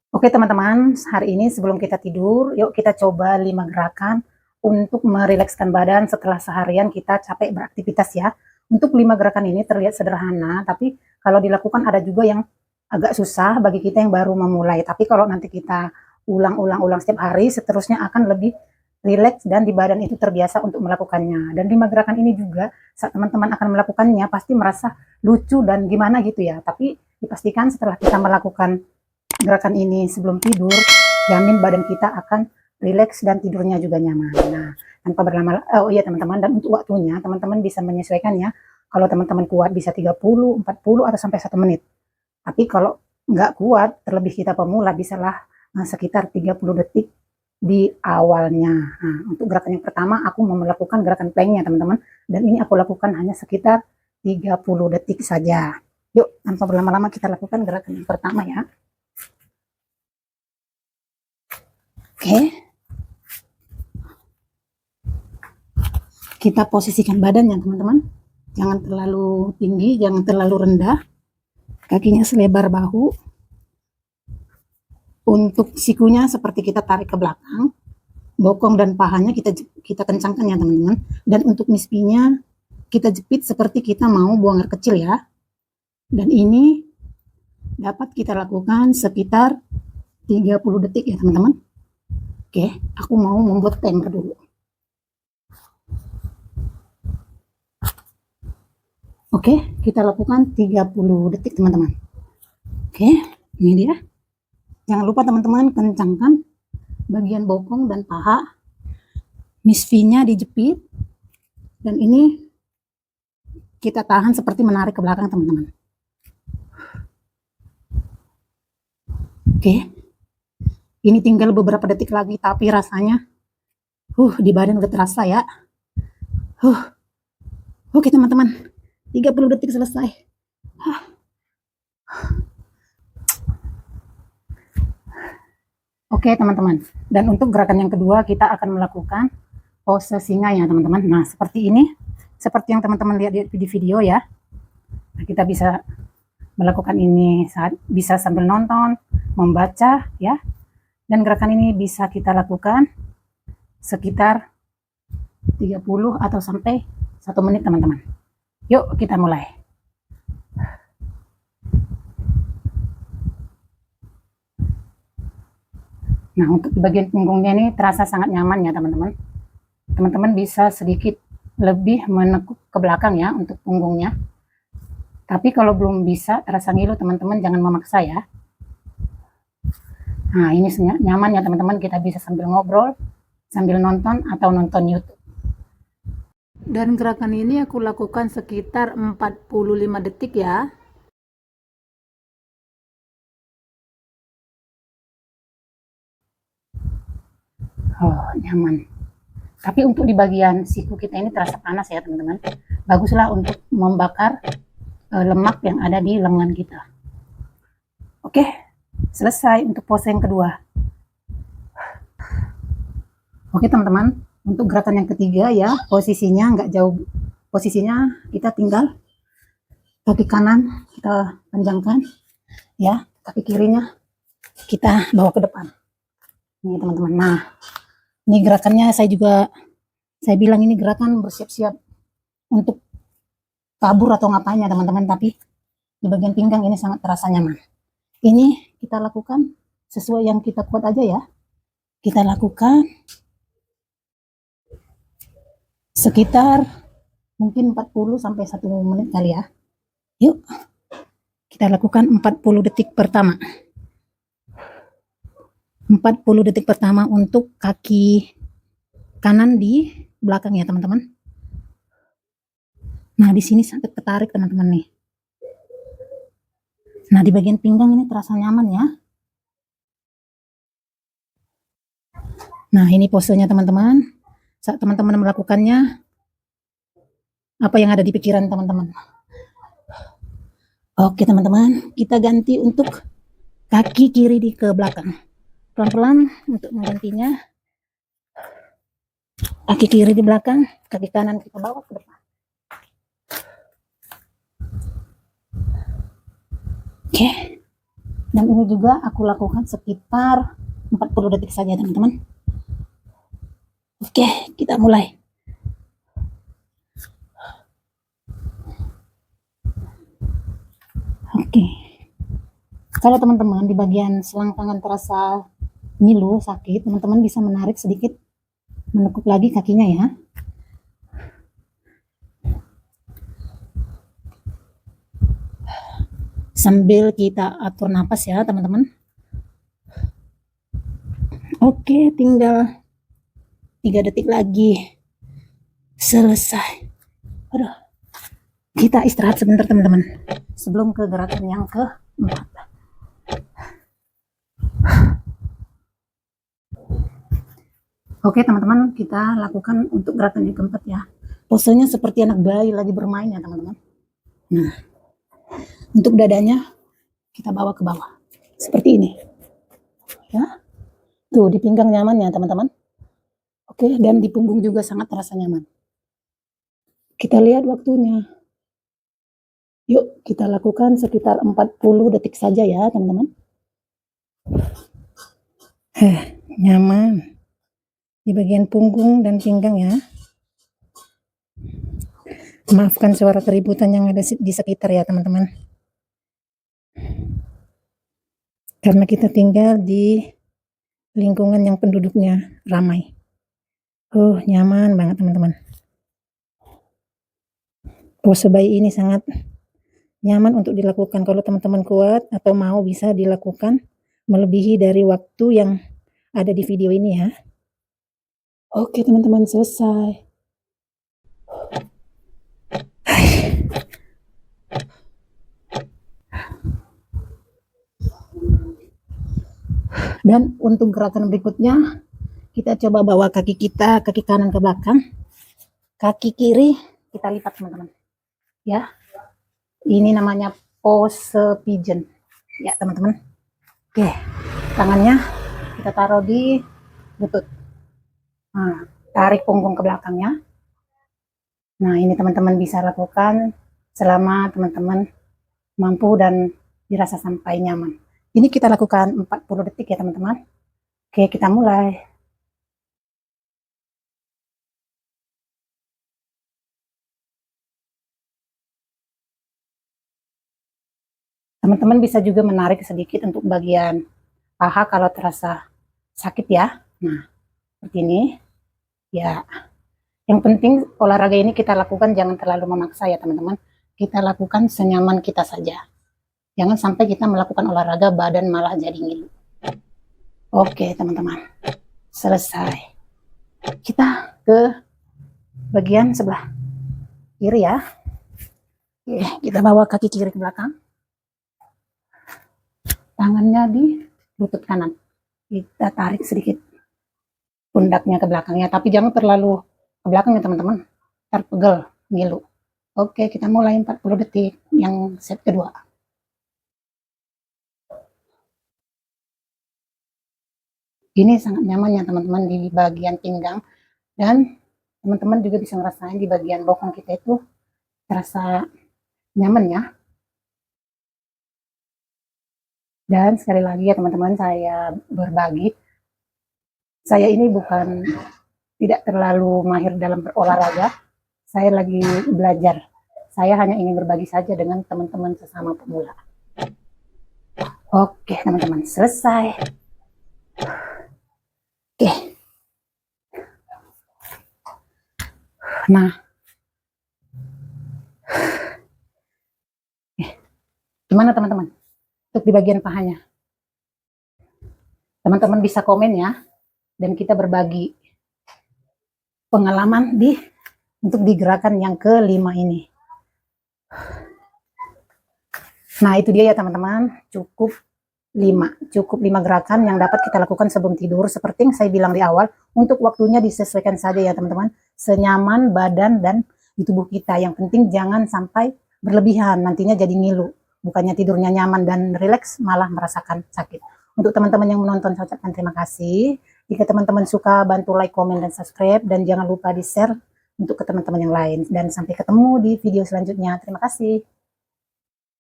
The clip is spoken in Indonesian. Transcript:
Oke teman-teman, hari ini sebelum kita tidur, yuk kita coba 5 gerakan untuk merilekskan badan setelah seharian kita capek beraktivitas ya. Untuk 5 gerakan ini terlihat sederhana, tapi kalau dilakukan ada juga yang agak susah bagi kita yang baru memulai. Tapi kalau nanti kita ulang-ulang setiap hari, seterusnya akan lebih rileks dan di badan itu terbiasa untuk melakukannya. Dan 5 gerakan ini juga saat teman-teman akan melakukannya pasti merasa lucu dan gimana gitu ya. Tapi dipastikan setelah kita melakukan gerakan ini sebelum tidur, jamin badan kita akan rileks dan tidurnya juga nyaman. Nah, tanpa berlama-lama, oh iya teman-teman, dan untuk waktunya teman-teman bisa menyesuaikan ya. Kalau teman-teman kuat bisa 30, 40 atau sampai 1 menit. Tapi kalau nggak kuat, terlebih kita pemula, bisalah sekitar 30 detik di awalnya. Nah, untuk gerakan yang pertama aku mau melakukan gerakan planknya teman-teman, dan ini aku lakukan hanya sekitar 30 detik saja. Yuk, tanpa berlama-lama kita lakukan gerakan yang pertama ya. Oke, kita posisikan badannya teman-teman. Jangan terlalu tinggi, jangan terlalu rendah. Kakinya selebar bahu. Untuk sikunya seperti kita tarik ke belakang. Bokong dan pahanya kita kencangkan ya teman-teman. Dan untuk mispinya kita jepit seperti kita mau buang air kecil ya. Dan ini dapat kita lakukan sekitar 30 detik ya teman-teman. Oke, aku mau membuat timer dulu. Oke, kita lakukan 30 detik teman-teman. Oke, ini dia. Jangan lupa teman-teman kencangkan bagian bokong dan paha. Misfinya dijepit. Dan ini kita tahan seperti menarik ke belakang teman-teman. Oke. Ini tinggal beberapa detik lagi tapi rasanya di badan udah terasa ya. Oke teman-teman. 30 detik selesai. Oke teman-teman. Dan untuk gerakan yang kedua kita akan melakukan pose singa ya teman-teman. Nah, seperti ini. Seperti yang teman-teman lihat di video ya. Nah, kita bisa melakukan ini saat bisa sambil nonton, membaca ya. Dan gerakan ini bisa kita lakukan sekitar 30 atau sampai 1 menit teman-teman. Yuk kita mulai. Nah, untuk di bagian punggungnya ini terasa sangat nyaman ya teman-teman. Teman-teman bisa sedikit lebih menekuk ke belakang ya untuk punggungnya. Tapi kalau belum bisa terasa ngilu teman-teman jangan memaksa ya. Nah, ini nyaman ya teman-teman, kita bisa sambil ngobrol, sambil nonton atau nonton YouTube. Dan gerakan ini aku lakukan sekitar 45 detik ya. Nyaman. Tapi untuk di bagian siku kita ini terasa panas ya teman-teman. Baguslah untuk membakar lemak yang ada di lengan kita. Oke, selesai untuk pose yang kedua. Oke teman-teman, untuk gerakan yang ketiga ya, posisinya nggak jauh. Posisinya kita tinggal kaki kanan kita panjangkan ya, kaki kirinya kita bawa ke depan. Ini teman-teman. Nah, ini gerakannya saya bilang ini gerakan bersiap-siap untuk kabur atau ngapain ya teman-teman, tapi di bagian pinggang ini sangat terasa nyaman. Ini kita lakukan sesuai yang kita kuat aja ya. Kita lakukan sekitar mungkin 40 sampai 1 menit kali ya. Yuk, kita lakukan 40 detik pertama. 40 detik pertama untuk kaki kanan di belakang ya teman-teman. Nah, di sini sangat ketarik teman-teman nih. Nah, di bagian pinggang ini terasa nyaman ya. Nah, ini posenya teman-teman. Saat teman-teman melakukannya, apa yang ada di pikiran teman-teman? Oke teman-teman, kita ganti untuk kaki kiri di ke belakang. Pelan-pelan untuk menggantinya. Kaki kiri di belakang, kaki kanan kita bawa ke depan. Oke. Dan ini juga aku lakukan sekitar 40 detik saja teman-teman. Oke, kita mulai. Oke. Kalau teman-teman di bagian selangkangan terasa ngilu, sakit, teman-teman bisa menarik sedikit, menekuk lagi kakinya ya. Sambil kita atur napas ya teman-teman. Oke, tinggal 3 detik lagi. Selesai. Aduh. Kita istirahat sebentar teman-teman. Sebelum ke gerakan yang keempat. Oke teman-teman, kita lakukan untuk gerakan yang keempat ya. Posenya seperti anak bayi lagi bermain ya teman-teman. Nah, untuk dadanya kita bawa ke bawah. Seperti ini. Ya. Tuh, di pinggang nyaman ya teman-teman. Oke, dan di punggung juga sangat terasa nyaman. Kita lihat waktunya. Yuk, kita lakukan sekitar 40 detik saja ya teman-teman. Nyaman. Di bagian punggung dan pinggang ya. Maafkan suara keributan yang ada di sekitar ya teman-teman. Karena kita tinggal di lingkungan yang penduduknya ramai. Nyaman banget teman-teman. Pose bayi ini sangat nyaman untuk dilakukan. Kalau teman-teman kuat atau mau, bisa dilakukan melebihi dari waktu yang ada di video ini ya. Oke teman-teman, selesai. Dan untuk gerakan berikutnya, kita coba bawa kaki kita, kaki kanan ke belakang, kaki kiri kita lipat teman-teman. Ya, ini namanya pose pigeon. Ya teman-teman. Oke, tangannya kita taruh di lutut. Nah, tarik punggung ke belakangnya. Nah, ini teman-teman bisa lakukan selama teman-teman mampu dan dirasa sampai nyaman. Ini kita lakukan 40 detik ya teman-teman. Oke, kita mulai. Teman-teman bisa juga menarik sedikit untuk bagian paha kalau terasa sakit ya. Nah, seperti ini. Ya, yang penting olahraga ini kita lakukan jangan terlalu memaksa ya teman-teman. Kita lakukan senyaman kita saja. Jangan sampai kita melakukan olahraga badan malah jadi ngilu. Oke teman-teman, selesai. Kita ke bagian sebelah kiri ya. Oke, kita bawa kaki kiri ke belakang. Tangannya di lutut kanan. Kita tarik sedikit pundaknya ke belakangnya, tapi jangan terlalu ke belakang ya teman-teman. Terpegel, ngilu. Oke, kita mulai 40 detik yang set kedua. Ini sangat nyaman ya teman-teman di bagian pinggang, dan teman-teman juga bisa ngerasain di bagian bokong kita itu terasa nyaman ya. Dan sekali lagi ya teman-teman, saya berbagi, saya ini bukan tidak terlalu mahir dalam berolahraga, saya lagi belajar. Saya hanya ingin berbagi saja dengan teman-teman sesama pemula. Oke teman-teman, selesai. Oke. Nah, gimana teman-teman untuk di bagian pahanya? Teman-teman bisa komen ya, dan kita berbagi pengalaman untuk di gerakan yang kelima ini. Nah, itu dia ya teman-teman, cukup 5 gerakan yang dapat kita lakukan sebelum tidur. Seperti yang saya bilang di awal, untuk waktunya disesuaikan saja ya teman-teman, senyaman badan dan di tubuh kita. Yang penting jangan sampai berlebihan, nantinya jadi ngilu. Bukannya tidurnya nyaman dan rileks, malah merasakan sakit. Untuk teman-teman yang menonton, saya ucapkan terima kasih. Jika teman-teman suka, bantu like, komen, dan subscribe. Dan jangan lupa di-share untuk ke teman-teman yang lain. Dan sampai ketemu di video selanjutnya. Terima kasih.